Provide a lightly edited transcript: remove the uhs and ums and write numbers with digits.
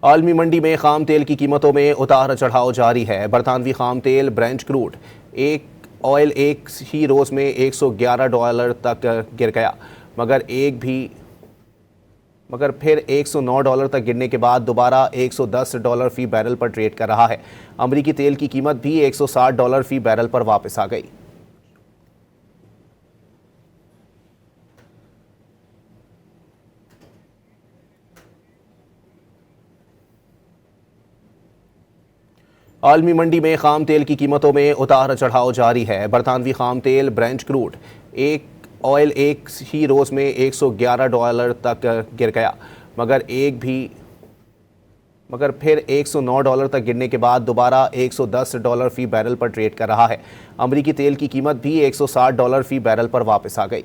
आलमी मंडी में खाम तेल की कीमतों में उतार चढ़ाव जारी है। बरतानवी खाम तेल ब्रेंट क्रूड एक ही रोज़ में $111 तक गिर गया, मगर फिर $109 तक गिरने के बाद दोबारा $110 फी बैरल पर ट्रेड कर रहा है। अमरीकी तेल की कीमत भी $160 फी बैरल पर वापस आ गई। आलमी मंडी में खाम तेल की कीमतों में उतार चढ़ाव जारी है। बरतानवी खाम तेल ब्रेंट क्रूड एक ही रोज़ में $111 तक गिर गया, मगर फिर $109 तक गिरने के बाद दोबारा $110 फी बैरल पर ट्रेड कर रहा है। अमरीकी तेल की कीमत भी $160 फी बैरल पर वापस आ गई।